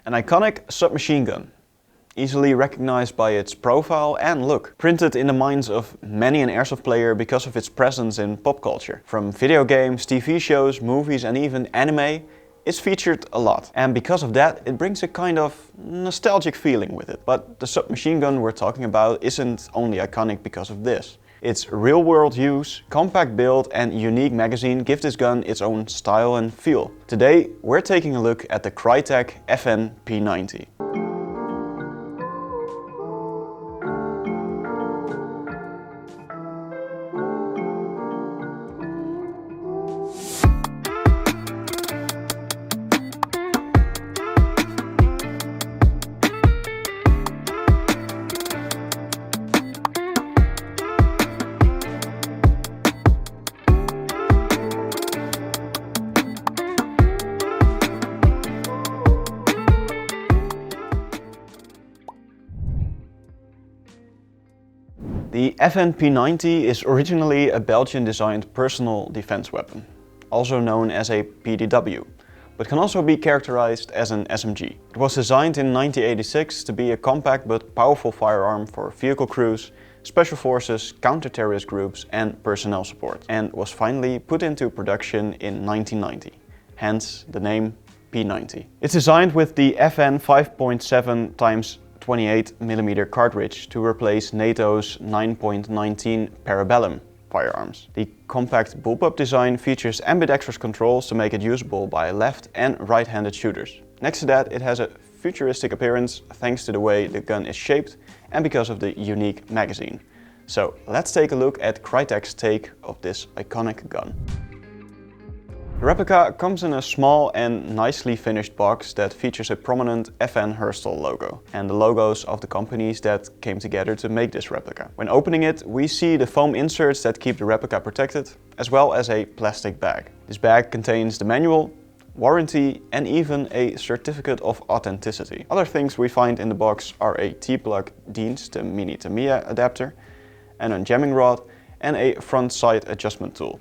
An iconic submachine gun, easily recognized by its profile and look. Printed in the minds of many an airsoft player because of its presence in pop culture. From video games, TV shows, movies and even anime, it's featured a lot. And because of that, it brings a kind of nostalgic feeling with it. But the submachine gun we're talking about isn't only iconic because of this. Its real-world use, compact build and unique magazine give this gun its own style and feel. Today, we're taking a look at the Krytac FN P90. The FN P90 is originally a Belgian-designed personal defense weapon, also known as a PDW, but can also be characterized as an SMG. It was designed in 1986 to be a compact but powerful firearm for vehicle crews, special forces, counter-terrorist groups and personnel support, and was finally put into production in 1990, hence the name P90. It's designed with the FN 5.7 x 28mm cartridge to replace NATO's 9.19 Parabellum firearms. The compact bullpup design features ambidextrous controls to make it usable by left and right-handed shooters. Next to that, it has a futuristic appearance thanks to the way the gun is shaped and because of the unique magazine. So let's take a look at Krytac's take of this iconic gun. The replica comes in a small and nicely finished box that features a prominent FN Herstal logo and the logos of the companies that came together to make this replica. When opening it, we see the foam inserts that keep the replica protected, as well as a plastic bag. This bag contains the manual, warranty and even a certificate of authenticity. Other things we find in the box are a T-plug Dienst Mini Tamiya adapter, and a jamming rod and a front sight adjustment tool.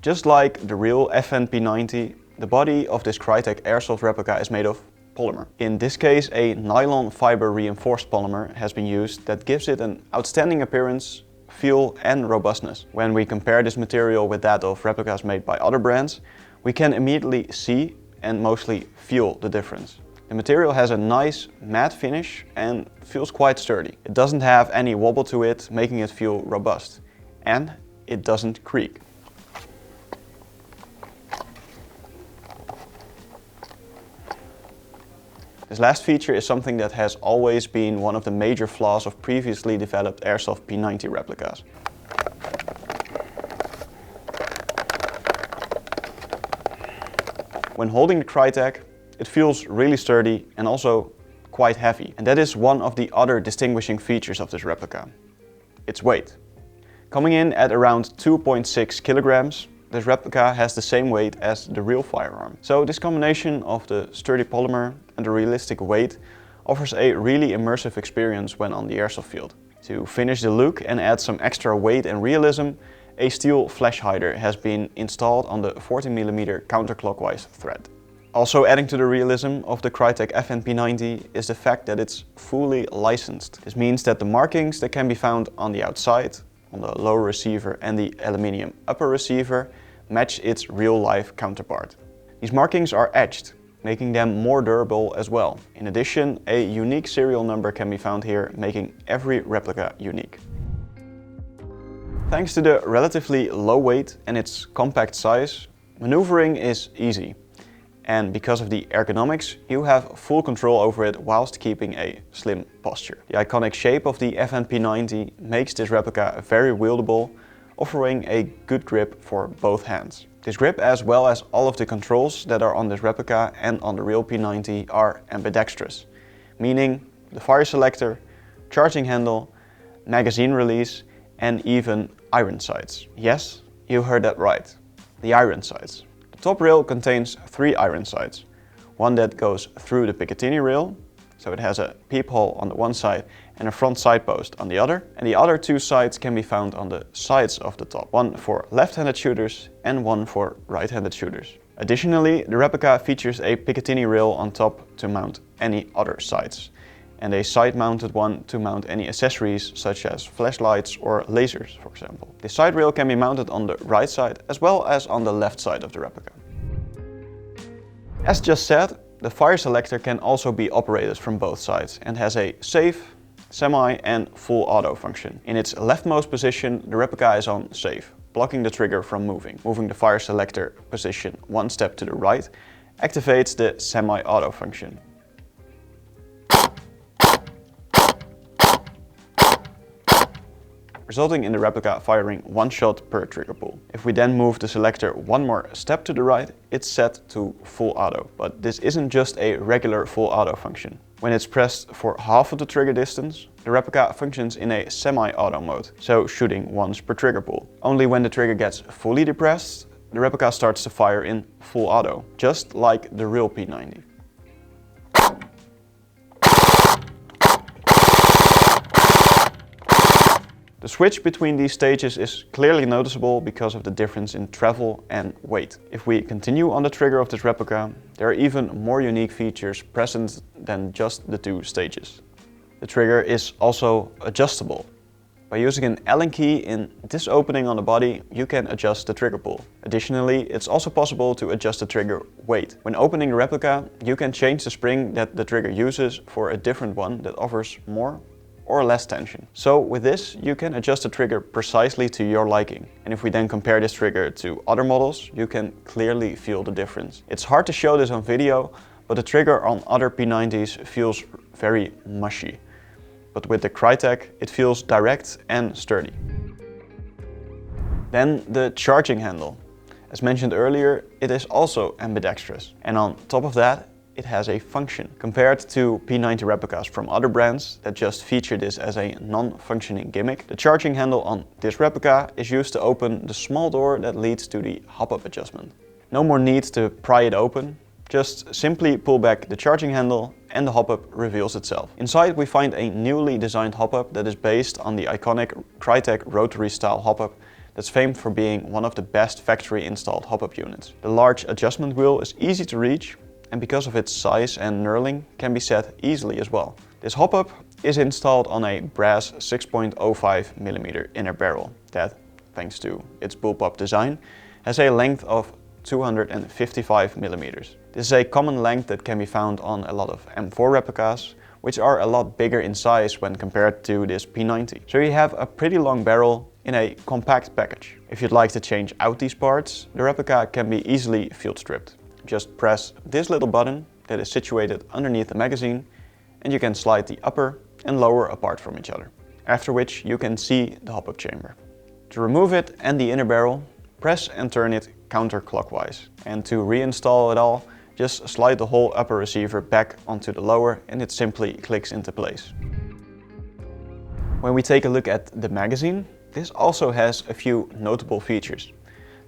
Just like the real FN P90, the body of this Krytac Airsoft replica is made of polymer. In this case, a nylon fiber reinforced polymer has been used that gives it an outstanding appearance, feel and robustness. When we compare this material with that of replicas made by other brands, we can immediately see and mostly feel the difference. The material has a nice matte finish and feels quite sturdy. It doesn't have any wobble to it, making it feel robust. And it doesn't creak. This last feature is something that has always been one of the major flaws of previously developed Airsoft P90 replicas. When holding the Krytac, it feels really sturdy and also quite heavy. And that is one of the other distinguishing features of this replica: its weight. Coming in at around 2.6 kilograms, this replica has the same weight as the real firearm. So this combination of the sturdy polymer and the realistic weight offers a really immersive experience when on the airsoft field. To finish the look and add some extra weight and realism, a steel flash hider has been installed on the 14mm counterclockwise thread. Also adding to the realism of the Krytac FN P90 is the fact that it's fully licensed. This means that the markings that can be found on the outside, on the lower receiver and the aluminium upper receiver, match its real-life counterpart. These markings are etched, making them more durable as well. In addition, a unique serial number can be found here, making every replica unique. Thanks to the relatively low weight and its compact size, maneuvering is easy. And because of the ergonomics, you have full control over it whilst keeping a slim posture. The iconic shape of the FN P90 makes this replica very wieldable, offering a good grip for both hands. This grip, as well as all of the controls that are on this replica and on the real P90, are ambidextrous, meaning the fire selector, charging handle, magazine release and even iron sights. Yes, you heard that right, the iron sights. The top rail contains 3 iron sights. One that goes through the Picatinny rail, so it has a peephole on the one side and a front side post on the other. And the other 2 sights can be found on the sides of the top. One for left-handed shooters and one for right-handed shooters. Additionally, the replica features a Picatinny rail on top to mount any other sights, and a side-mounted one to mount any accessories such as flashlights or lasers, for example. The side rail can be mounted on the right side as well as on the left side of the replica. As just said, the fire selector can also be operated from both sides and has a safe, semi and full auto function. In its leftmost position, the replica is on safe, blocking the trigger from moving. Moving the fire selector position one step to the right activates the semi-auto function. Resulting in the replica firing one shot per trigger pull. If we then move the selector one more step to the right, it's set to full auto. But this isn't just a regular full auto function. When it's pressed for half of the trigger distance, the replica functions in a semi-auto mode, so shooting once per trigger pull. Only when the trigger gets fully depressed, the replica starts to fire in full auto, just like the real P90. The switch between these stages is clearly noticeable because of the difference in travel and weight. If we continue on the trigger of this replica, there are even more unique features present than just the two stages. The trigger is also adjustable. By using an Allen key in this opening on the body, you can adjust the trigger pull. Additionally, it's also possible to adjust the trigger weight. When opening the replica, you can change the spring that the trigger uses for a different one that offers more or less tension. So with this, you can adjust the trigger precisely to your liking. And if we then compare this trigger to other models, you can clearly feel the difference. It's hard to show this on video, but the trigger on other P90s feels very mushy. But with the Krytac, it feels direct and sturdy. Then the charging handle. As mentioned earlier, it is also ambidextrous. And on top of that, it has a function. Compared to P90 replicas from other brands that just feature this as a non-functioning gimmick, the charging handle on this replica is used to open the small door that leads to the hop-up adjustment. No more need to pry it open, just simply pull back the charging handle and the hop-up reveals itself. Inside we find a newly designed hop-up that is based on the iconic Krytac Rotary style hop-up that's famed for being one of the best factory installed hop-up units. The large adjustment wheel is easy to reach, and because of its size and knurling can be set easily as well. This hop-up is installed on a brass 6.05mm inner barrel that, thanks to its bullpup design, has a length of 255mm. This is a common length that can be found on a lot of M4 replicas, which are a lot bigger in size when compared to this P90. So you have a pretty long barrel in a compact package. If you'd like to change out these parts, the replica can be easily field stripped. Just press this little button that is situated underneath the magazine and you can slide the upper and lower apart from each other. After which you can see the hop-up chamber. To remove it and the inner barrel, press and turn it counterclockwise. And to reinstall it all, just slide the whole upper receiver back onto the lower and it simply clicks into place. When we take a look at the magazine, this also has a few notable features.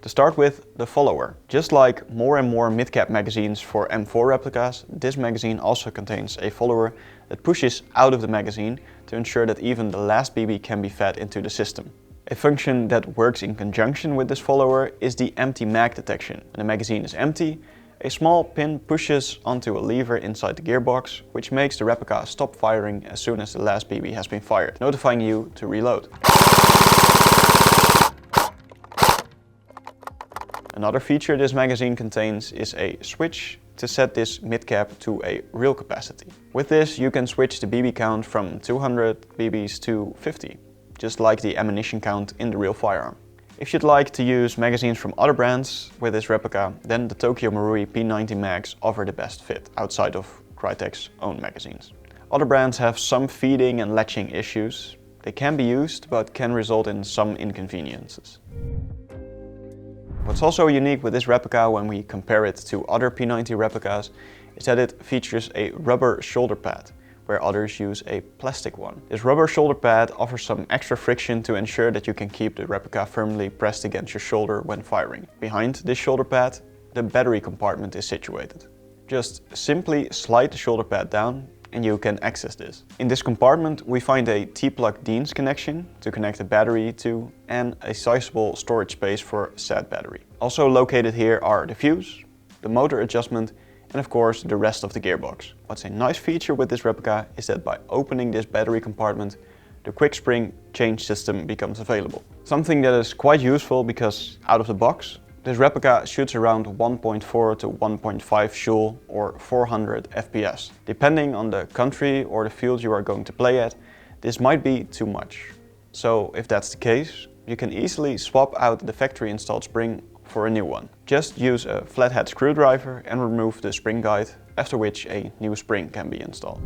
To start with, the follower. Just like more and more mid-cap magazines for M4 replicas, this magazine also contains a follower that pushes out of the magazine to ensure that even the last BB can be fed into the system. A function that works in conjunction with this follower is the empty mag detection. When the magazine is empty, a small pin pushes onto a lever inside the gearbox, which makes the replica stop firing as soon as the last BB has been fired, notifying you to reload. Another feature this magazine contains is a switch to set this mid-cap to a real capacity. With this you can switch the BB count from 200 BBs to 50, just like the ammunition count in the real firearm. If you'd like to use magazines from other brands with this replica, then the Tokyo Marui P90 mags offer the best fit outside of Krytac's own magazines. Other brands have some feeding and latching issues. They can be used, but can result in some inconveniences. What's also unique with this replica when we compare it to other P90 replicas is that it features a rubber shoulder pad, where others use a plastic one. This rubber shoulder pad offers some extra friction to ensure that you can keep the replica firmly pressed against your shoulder when firing. Behind this shoulder pad, the battery compartment is situated. Just simply slide the shoulder pad down and you can access this. In this compartment we find a T-plug DINS connection to connect the battery to and a sizable storage space for said battery. Also located here are the fuse, the motor adjustment, and of course the rest of the gearbox. What's a nice feature with this replica is that by opening this battery compartment, the quick spring change system becomes available. Something that is quite useful because out of the box, this replica shoots around 1.4 to 1.5 joule or 400 FPS. Depending on the country or the field you are going to play at, this might be too much. So if that's the case, you can easily swap out the factory installed spring for a new one. Just use a flathead screwdriver and remove the spring guide, after which a new spring can be installed.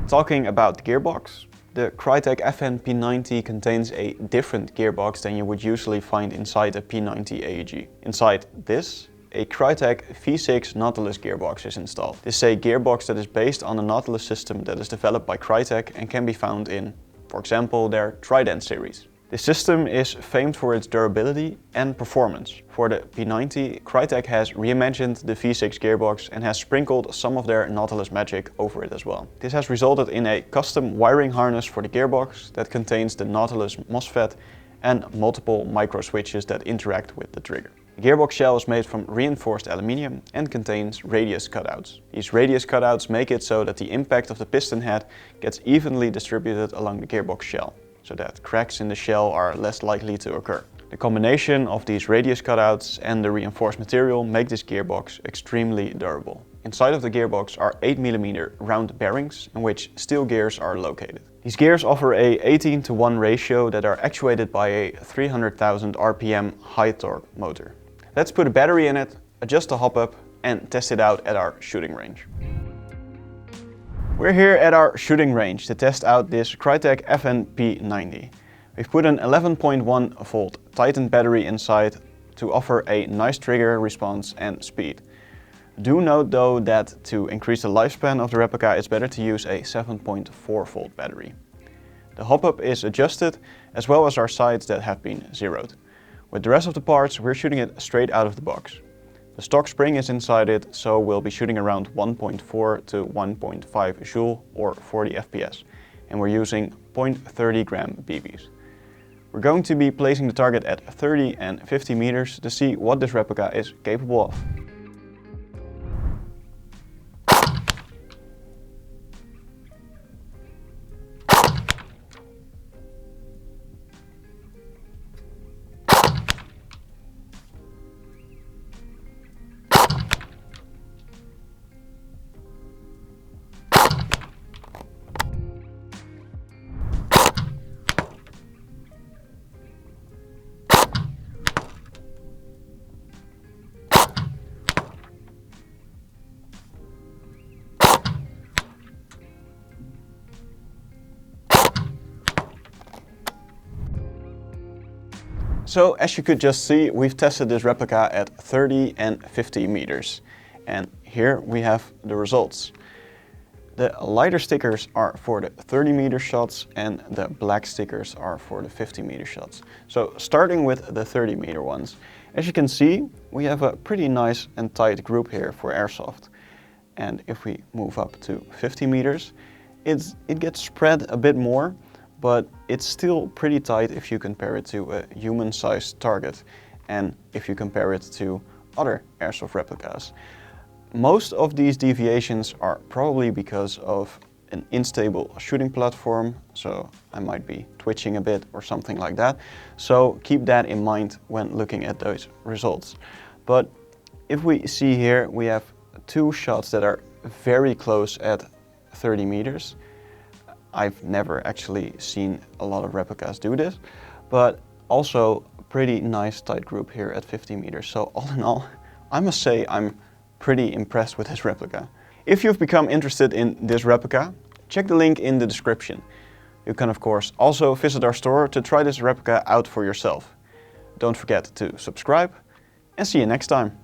Talking about the gearbox, the Krytac FN P90 contains a different gearbox than you would usually find inside a P90 AEG. Inside this, a Krytac V6 Nautilus gearbox is installed. This is a gearbox that is based on a Nautilus system that is developed by Krytac and can be found in, for example, their Trident series. This system is famed for its durability and performance. For the P90, Krytac has reimagined the V6 gearbox and has sprinkled some of their Nautilus magic over it as well. This has resulted in a custom wiring harness for the gearbox that contains the Nautilus MOSFET and multiple micro switches that interact with the trigger. The gearbox shell is made from reinforced aluminium and contains radius cutouts. These radius cutouts make it so that the impact of the piston head gets evenly distributed along the gearbox shell, so that cracks in the shell are less likely to occur. The combination of these radius cutouts and the reinforced material make this gearbox extremely durable. Inside of the gearbox are 8mm round bearings in which steel gears are located. These gears offer a 18:1 ratio that are actuated by a 300,000 RPM high torque motor. Let's put a battery in it, adjust the hop-up and test it out at our shooting range. We're here at our shooting range to test out this Krytac FN P90. We've put an 11.1 volt Titan battery inside to offer a nice trigger response and speed. Do note though that to increase the lifespan of the replica it's better to use a 7.4 volt battery. The hop-up is adjusted as well as our sights that have been zeroed. With the rest of the parts we're shooting it straight out of the box. The stock spring is inside it, so we'll be shooting around 1.4 to 1.5 joule or 40 FPS, and we're using 0.30 gram BBs. We're going to be placing the target at 30 and 50 meters to see what this replica is capable of. So as you could just see, we've tested this replica at 30 and 50 meters. And here we have the results. The lighter stickers are for the 30 meter shots and the black stickers are for the 50 meter shots. So starting with the 30 meter ones. As you can see, we have a pretty nice and tight group here for Airsoft. And if we move up to 50 meters, it gets spread a bit more, but it's still pretty tight if you compare it to a human-sized target and if you compare it to other Airsoft replicas. Most of these deviations are probably because of an unstable shooting platform, so I might be twitching a bit or something like that. So keep that in mind when looking at those results. But if we see here, we have two shots that are very close at 30 meters. I've never actually seen a lot of replicas do this, but also a pretty nice tight group here at 50 meters. So all in all, I must say I'm pretty impressed with this replica. If you've become interested in this replica, check the link in the description. You can of course also visit our store to try this replica out for yourself. Don't forget to subscribe and see you next time.